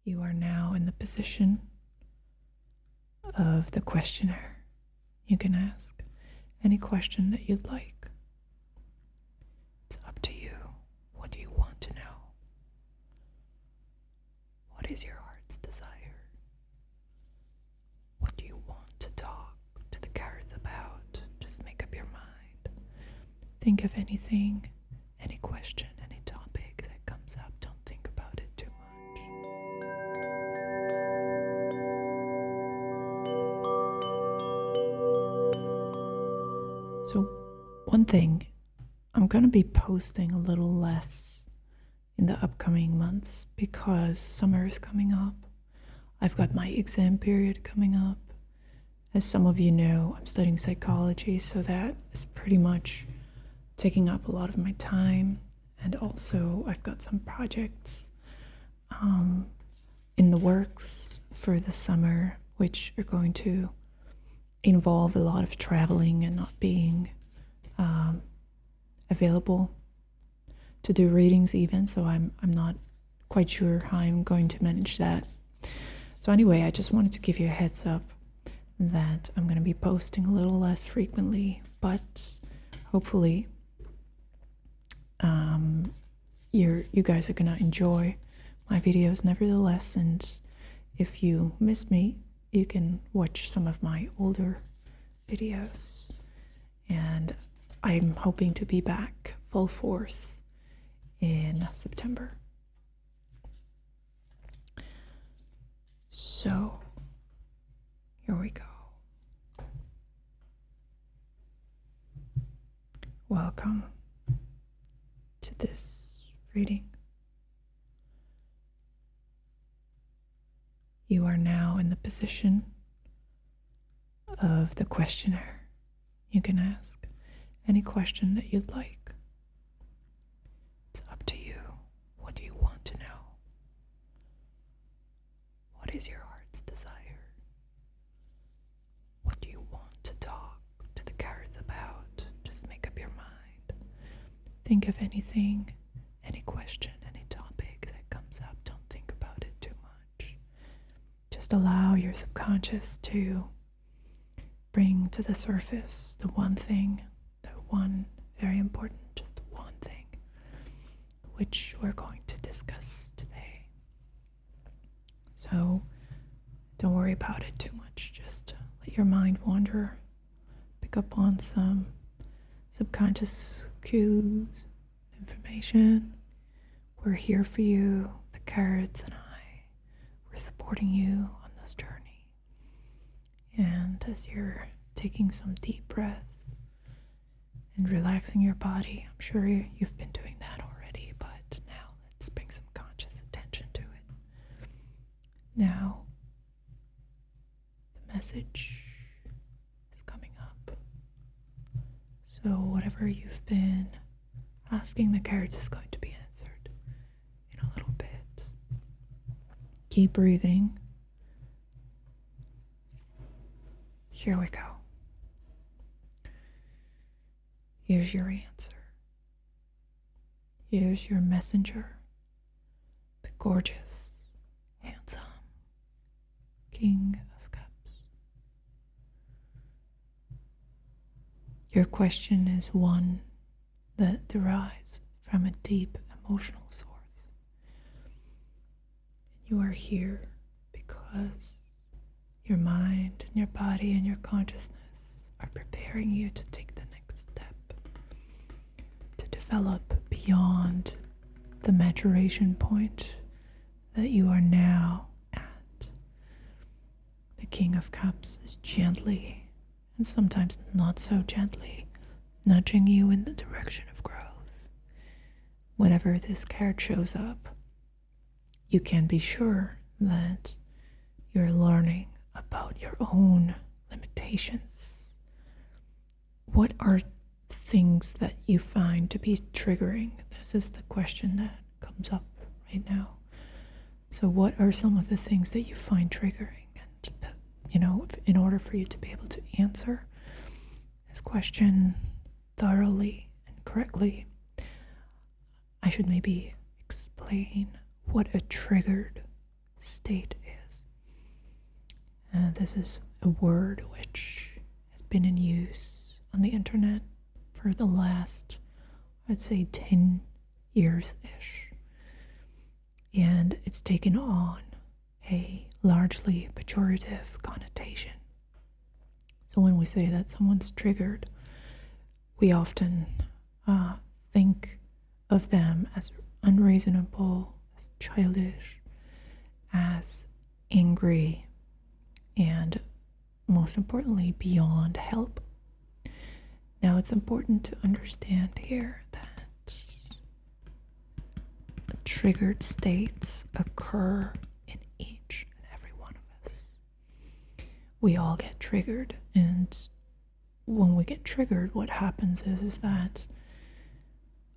You are now in the position of the questionnaire. You can ask any question that you'd like. It's up to you. What do you want to know? What is your heart's desire? What do you want to talk to the cards about? Just make up your mind. Think of anything, any question, any topic that comes up. Don't think about it too much. So, one thing, I'm going to be posting a little less in the upcoming months because summer is coming up. I've got my exam period coming up. As some of you know, I'm studying psychology, so that is pretty much taking up a lot of my time. And also, I've got some projects in the works for the summer, which are going to involve a lot of traveling and not being available to do readings even, so I'm not quite sure how I'm going to manage that. So anyway, I just wanted to give you a heads up that I'm going to be posting a little less frequently, but hopefully you guys are going to enjoy my videos nevertheless, and if you miss me, you can watch some of my older videos, and I'm hoping to be back full force in September. So, here we go. Welcome to this reading. You are now in the position of the questionnaire. You can ask any question that you'd like. It's up to you. What do you want to know? What is your heart's desire? What do you want to talk to the cards about? Just make up your mind. Think of anything, any question, any topic that comes up. Don't think about it too much. Just allow your subconscious to bring to the surface the one thing, the one very important, just one thing, which we're going to discuss today. So don't worry about it too much. Just let your mind wander, pick up on some subconscious cues, information. We're here for you, the cards and I. We're supporting you on this journey. And as you're taking some deep breaths and relaxing your body, I'm sure you've been doing that already, but now let's bring some conscious attention to it. Now, the message is coming up. So whatever you've been asking the cards is going to be answered in a little bit. Keep breathing. Here we go. Here's your answer. Here's your messenger, the gorgeous, handsome King of Cups. Your question is one that derives from a deep emotional source. You are here because your mind and your body and your consciousness are preparing you to take the next step, to develop beyond the maturation point that you are now at. The King of Cups is gently, and sometimes not so gently, nudging you in the direction of growth. Whenever this card shows up, you can be sure that you're learning about your own limitations. What are things that you find to be triggering? This is the question that comes up right now. So what are some of the things that you find triggering? And, in order for you to be able to answer this question thoroughly and correctly, I should maybe explain what a triggered state is. This is a word which has been in use on the internet for the last, I'd say, 10 years-ish. And it's taken on a largely pejorative connotation. So when we say that someone's triggered, we often think of them as unreasonable, as childish, as angry, and most importantly, beyond help. Now, it's important to understand here that triggered states occur in each and every one of us. We all get triggered, and when we get triggered, what happens is that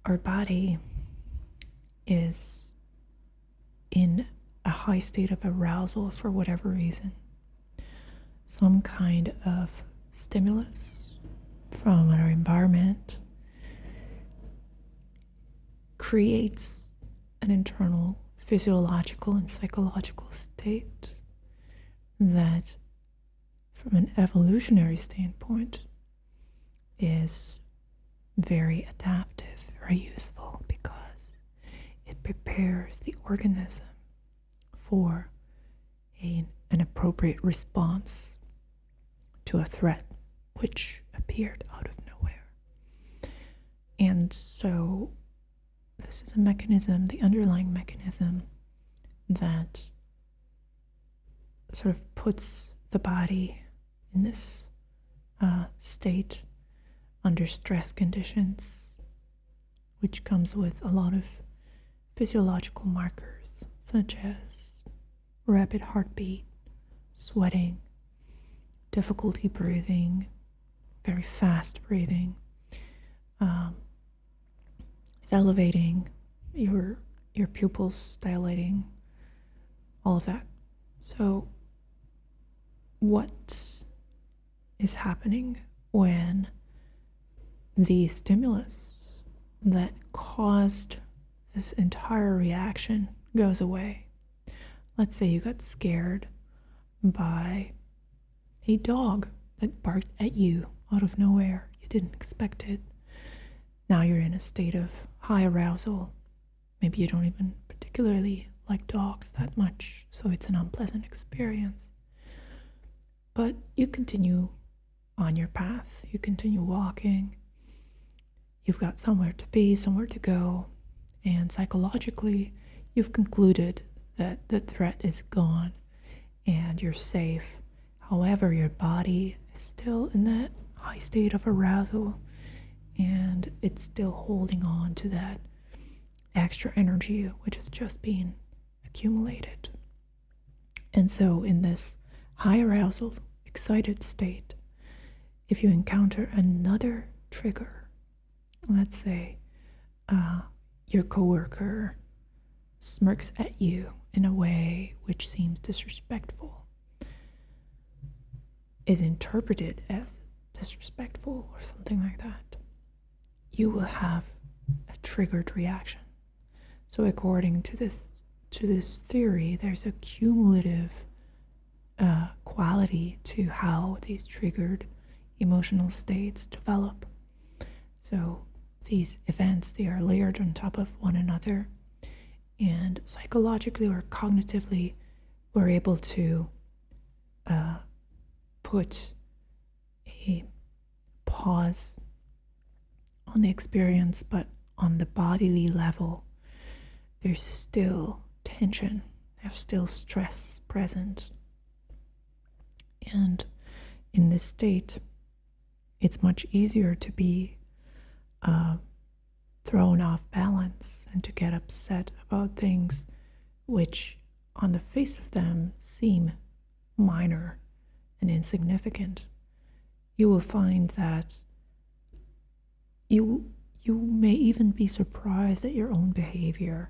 our body is in a high state of arousal for whatever reason. Some kind of stimulus from our environment creates an internal physiological and psychological state that, from an evolutionary standpoint, is very adaptive, very useful, because it prepares the organism for an appropriate response to a threat which appeared out of nowhere. And so this is a mechanism, the underlying mechanism, that sort of puts the body in this state under stress conditions, which comes with a lot of physiological markers such as rapid heartbeat, sweating, difficulty breathing, very fast breathing, salivating, your pupils dilating, all of that. So what is happening when the stimulus that caused this entire reaction goes away? Let's say you got scared by a dog that barked at you out of nowhere. You didn't expect it. Now you're in a state of high arousal. Maybe you don't even particularly like dogs that much, so it's an unpleasant experience. But you continue on your path. You continue walking. You've got somewhere to be, somewhere to go, and psychologically, you've concluded that the threat is gone and you're safe. However, your body is still in that high state of arousal, and it's still holding on to that extra energy which has just been accumulated. And so in this high arousal, excited state, if you encounter another trigger, let's say your coworker smirks at you in a way which seems disrespectful, is interpreted as disrespectful or something like that, you will have a triggered reaction. So according to this theory, there's a cumulative quality to how these triggered emotional states develop. So these events, they are layered on top of one another, and psychologically or cognitively, we're able to put a pause on the experience, but on the bodily level, there's still tension, there's still stress present. And in this state, it's much easier to be thrown off balance and to get upset about things which on the face of them seem minor and insignificant. You will find that you may even be surprised at your own behavior.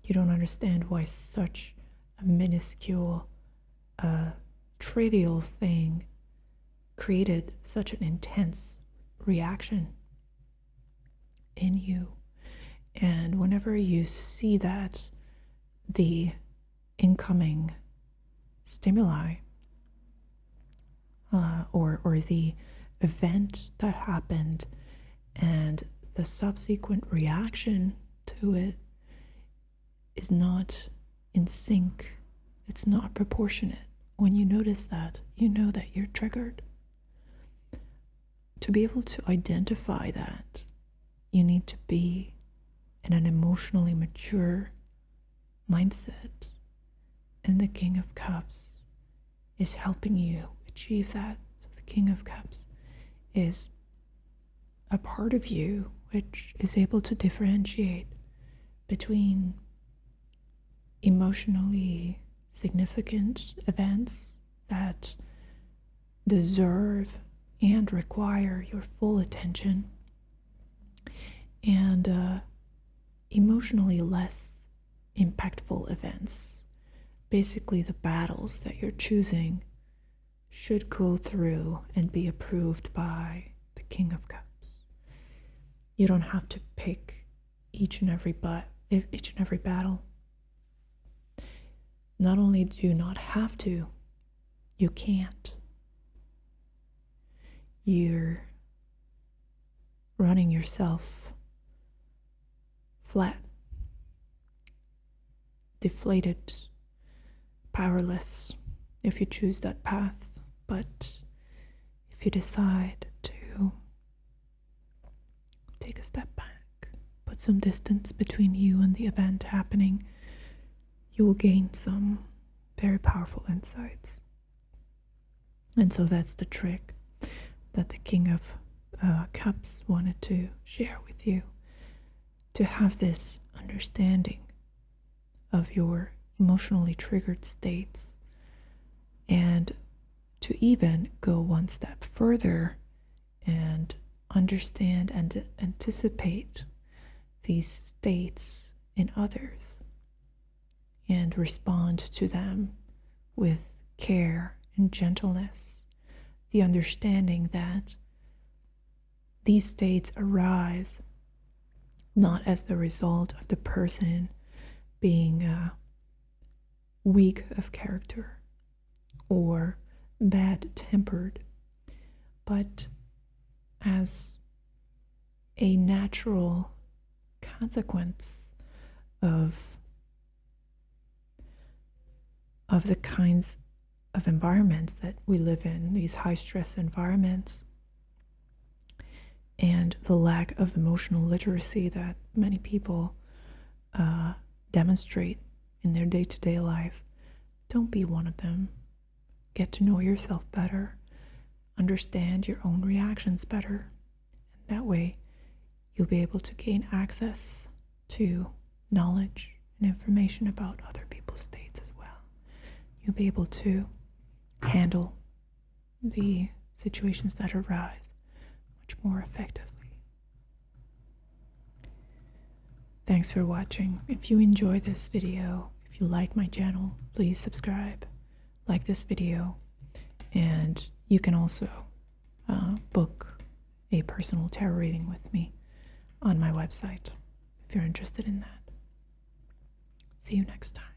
You don't understand why such a minuscule, trivial thing created such an intense reaction in you. And whenever you see that the incoming stimuli or the event that happened and the subsequent reaction to it is not in sync. It's not proportionate. When you notice that, you know that you're triggered. To be able to identify that, you need to be in an emotionally mature mindset. And the King of Cups is helping you achieve that. So the King of Cups is a part of you which is able to differentiate between emotionally significant events that deserve and require your full attention and emotionally less impactful events. Basically, the battles that you're choosing should go through and be approved by the King of Cups. You don't have to pick each and every battle. Not only do you not have to, you can't. You're running yourself flat, deflated, powerless if you choose that path. But if you decide to take a step back, put some distance between you and the event happening, you will gain some very powerful insights. And so that's the trick that the King of Cups wanted to share with you, to have this understanding of your emotionally triggered states and to even go one step further and understand and anticipate these states in others and respond to them with care and gentleness. The understanding that these states arise not as the result of the person being weak of character or bad-tempered, but as a natural consequence of the kinds of environments that we live in, these high-stress environments, and the lack of emotional literacy that many people demonstrate in their day-to-day life. Don't be one of them. Get to know yourself better. Understand your own reactions better. And that way, you'll be able to gain access to knowledge and information about other people's states as well. You'll be able to handle the situations that arise much more effectively. Thanks for watching. If you enjoy this video, if you like my channel, please subscribe, like this video, and you can also book a personal tarot reading with me on my website if you're interested in that. See you next time.